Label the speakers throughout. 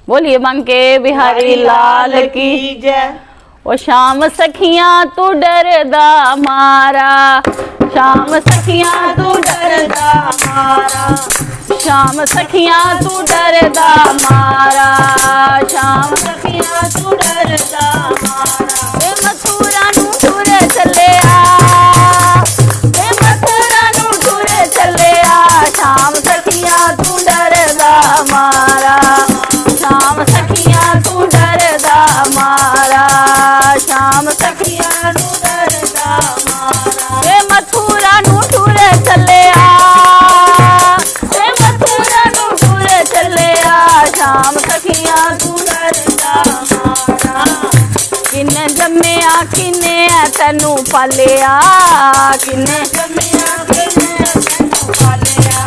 Speaker 1: बोलिए बांके बिहारी लाल की जय। ओ शाम सखियां तू डरदा मारा, शाम सखियां तू डरदा मारा, शाम सखियां तू डरदा मारा, शाम सखियां तू डरदा मारा। वे मथुरा नू टुर चलिया, वे मथुरा नू टुर चलिया, शाम सखियां तू डरदा मारा, शाम सखियां तू डरदा मारा, शाम सखियां तू डरदा मारा। वे मथुरा नू टुर चलिया, वे मथुरा नू टुर चलिया, शाम सखियां तू डरदा मारा। किन्ने जम्मिया किन्ने तैनू पालिया, किन्ने जम्मिया किन्ने तैनू पालिया,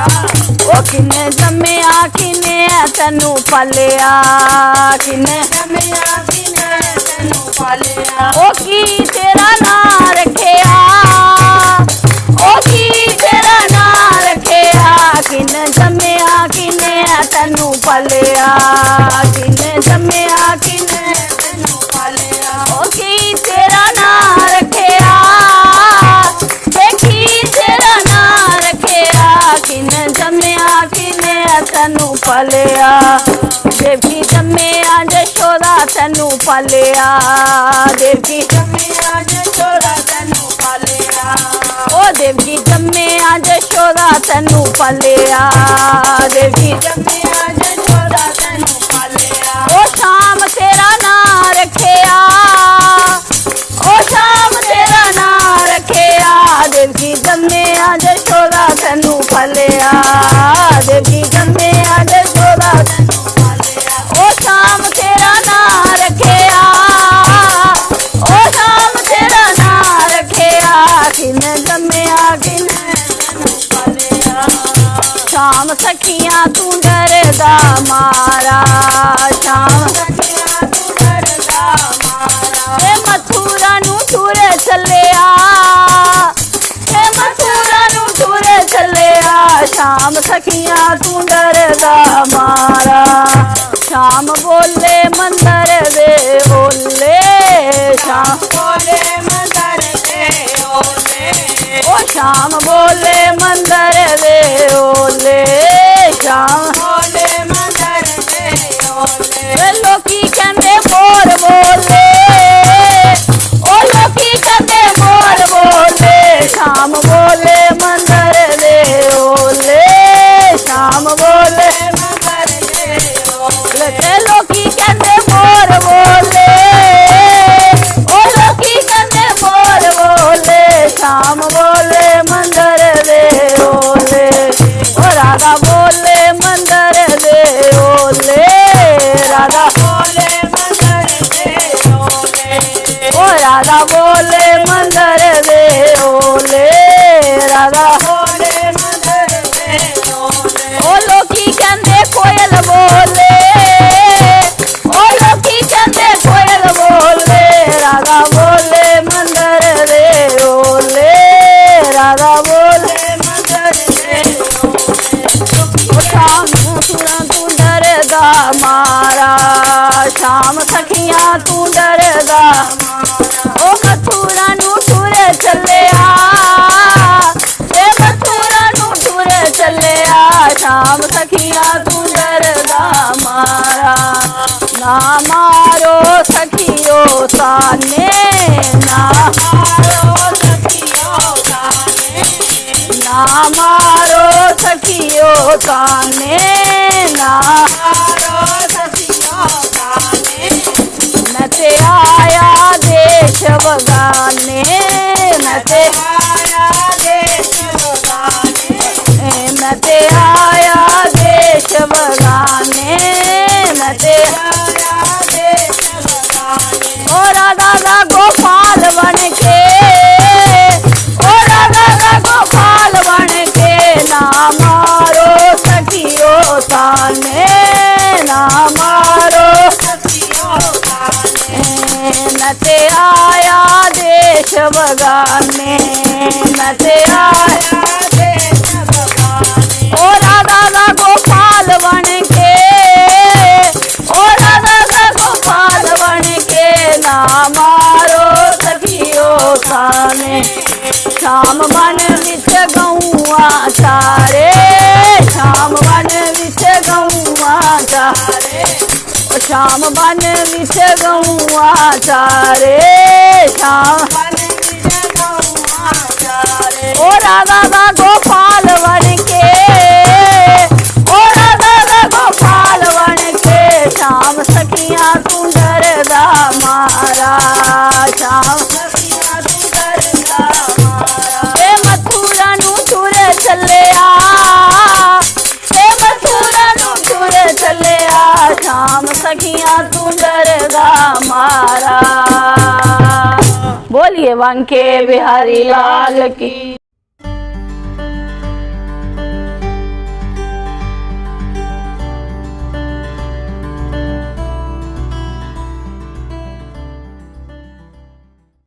Speaker 1: ओ किन्ने जम्मिया किन्ने तैनू पालिया, किन्ने जम्मिया किन्ने तैनू पालिया। ओ की तेरा नां रखिया, ओ की तेरा नां रखिया, किन्ने जम्मिया किन्ने तैनू पालिया, किन्ने जम्मिया किन्ने तैनू पालिया। ओ की तेरा नां रखिया, देखी तेरा नां रखिया, किन्ने जम्मिया किन्ने तैनू पालिया। देवकी जम्मिया जशोदा तैनू पालिया, देवकी जम्मिया जशोदा तैनू पालिया, ओ देवकी जम्मिया जशोदा तैनू पालिया, देवकी जम्मिया जशोदा तैनू पालिया। ओ शाम तेरा नां रखिया, ओ शाम तेरा नां रखिया, देवकी जम्मिया जशोदा तैनू पालिया, देवकी जम्मिया जशोदा तैनू पालिया। ओ शाम तेरा नां रखिया, ओ शाम तेरा नां रखिया, किन्ने जम्मिया किन्ने तैनू पालिया। शाम सखियां तू डरदा मारा, शाम सखियां तू डरदा मारा। वे मथुरा नू टुर चलिया, वे मथुरा नू टुर चलिया, शाम सखियां तू डरदा मारा। शाम बोले मंदर दे ओले, शाम बोले मंदर दे ओले, ओ शाम बोले मंदर दे ओले, शाम बोले मंदर दे ओले। वे लोकी कहंदे मोर बोले, ओ लोकी कहंदे मोर बोले, शाम बोले मंदर दे ओले, शाम बोले मंदर दे ओले। वे लोकी कहंदे मोर बोले, ओ लोकी कहंदे मोर बोले, शाम बोले मंदर दे ओले। ओ राधा बोले मंदर दे ओले, राधा बोले मंदर दे ओले, ओ राधा बोले मंदर दे ओले, राधा बोले मंदर दे ओले। ओ लोकी कहंदे कोयल बोले, ओ लोकी कहंदे कोयल बोले, राधा बोले मंदर दे ओले, राधा बोले मंदर दे ओले। ओ शाम मथुरा तू डरदा मारा, शाम सखियां तू डरदा मारा। ओ मथुरा नू टुर चलिया, ए मथुरा नू टुर चलिया, शाम सखियां तू डरदा मारा। ना मारो सखियो ताने, ना मारो सखियो ताने, ना मारो सखियो ताने, ना मारो सखियो ताने। मैं ते आया देश बगाने, मैं ते आया देश बगाने, मैं ते आया देश बगाने, मैं ते आया देश बगाने। ओ राधा दा गोपाल बन के, ओ राधा दा गोपाल बन के, ना मारो सखियो ताने, ना मारो सखियो ताने। मैं ते आया देश बगाने, मैं ते आया देश बगाने। ओ राधा दा गोपाल बन के, ओ श्याम बन विच गौआ चारे, श्याम ओ राधा दा गोपाल बन के, ओ राधा दा गोपाल बन के, श्याम सखियां तू डरदा मारा, श्याम सखियां तू डरदा मारा। ए मथुरा नू तुर चलिया, ए मथुरा नू तुर चलिया, श्याम सखियां तू डरदा मारा। बोलिए बांके बिहारी लाल की।